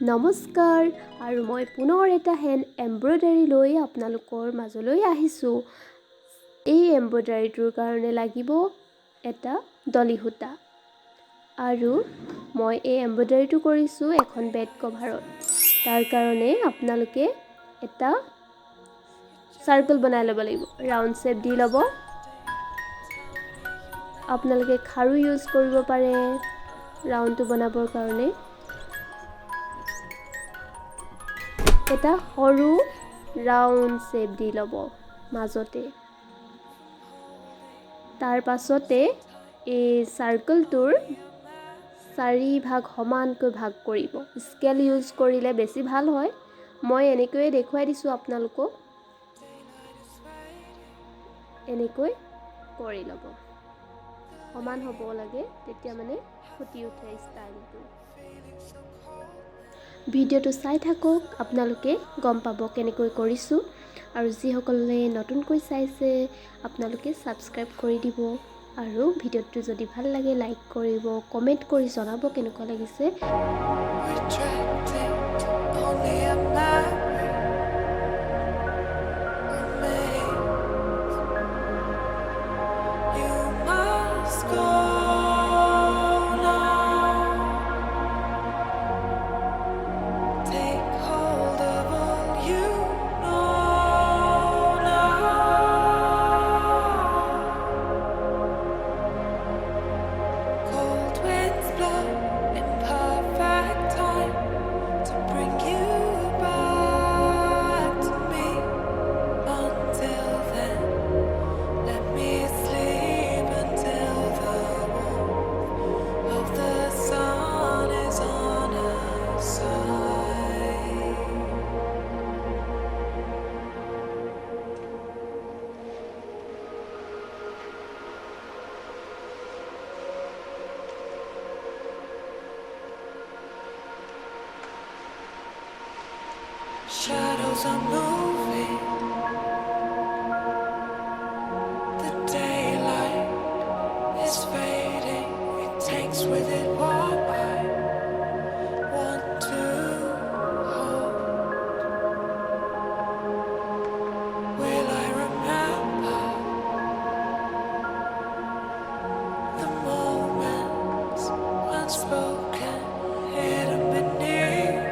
নমস্কাৰ আৰু মই পুনৰ এটা হেণ্ড এমব্ৰইডাৰী লৈ আপোনালোকৰ মাজলৈ আহিছোঁ। এই এমব্ৰইডাৰীটোৰ কাৰণে লাগিব এটা ডলি সূতা আৰু মই এই এমব্ৰইডাৰীটো কৰিছোঁ এখন বেড কভাৰত। তাৰ কাৰণে আপোনালোকে এটা সাৰ্কেল বনাই ল'ব লাগিব, ৰাউণ্ড শেপ দি ল'ব। আপোনালোকে খাৰু ইউজ কৰিব পাৰে ৰাউণ্ডটো বনাবৰ কাৰণে। এটা সৰু ৰাউণ্ড শেপ দি ল'ব মাজতে। তাৰ পাছতে এই সাৰ্কেলটোৰ 4 ভাগ সমানকৈ ভাগ কৰিব। স্কেল ইউজ কৰিলে বেছি ভাল হয়। মই এনেকৈয়ে দেখুৱাই দিছোঁ আপোনালোকক। এনেকৈ কৰি ল'ব। সমান হ'ব লাগে, তেতিয়া মানে ফুটি উঠে ষ্টাইলটো। ভিডিঅ'টো চাই থাকক, আপোনালোকে গম পাব কেনেকৈ কৰিছোঁ। আৰু যিসকলে নতুনকৈ চাইছে আপোনালোকে ছাবস্ক্ৰাইব কৰি দিব। আৰু ভিডিঅ'টো যদি ভাল লাগে লাইক কৰিব, কমেণ্ট কৰি জনাব কেনেকুৱা লাগিছে। Shadows are moving, the daylight is fading, it takes with it what I want to hold. Will I remember the moments unspoken, hidden beneath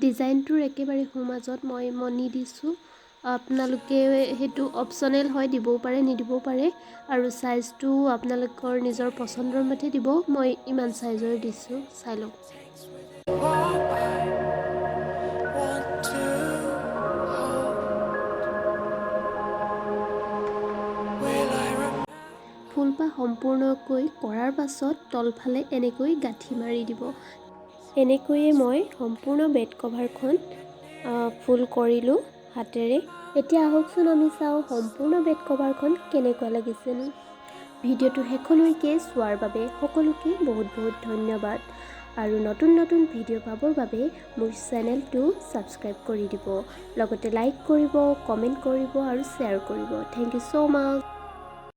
ডিজাইনটোৰ একেবাৰে সোঁমাজত মই মণি দিছোঁ। আপোনালোকে সেইটো অপশ্যনেল হয়, দিবও পাৰে নিদিবও পাৰে, আৰু চাইজটো আপোনালোকৰ নিজৰ পচন্দৰ মতে দিব। মই ইমান চাইজৰ দিছোঁ, চাই লওক। What I want to hold. Will I remember? ফুলপাহ সম্পূৰ্ণকৈ কৰাৰ পাছত তলফালে এনেকৈ গাঁঠি মাৰি দিব। এনেকৈয়ে মই সম্পূৰ্ণ বেড কভাৰখন ফুল কৰিলোঁ হাতেৰে। এতিয়া আহকচোন আমি চাওঁ সম্পূৰ্ণ বেড কভাৰখন কেনেকুৱা লাগিছেনো। ভিডিঅ'টো শেষলৈকে চোৱাৰ বাবে সকলোকে বহুত বহুত ধন্যবাদ। আৰু নতুন নতুন ভিডিঅ' পাবৰ বাবে মোৰ চেনেলটো ছাবস্ক্ৰাইব কৰি দিব। লগতে লাইক কৰিব, কমেণ্ট কৰিব আৰু শ্বেয়াৰ কৰিব। Thank you so' much.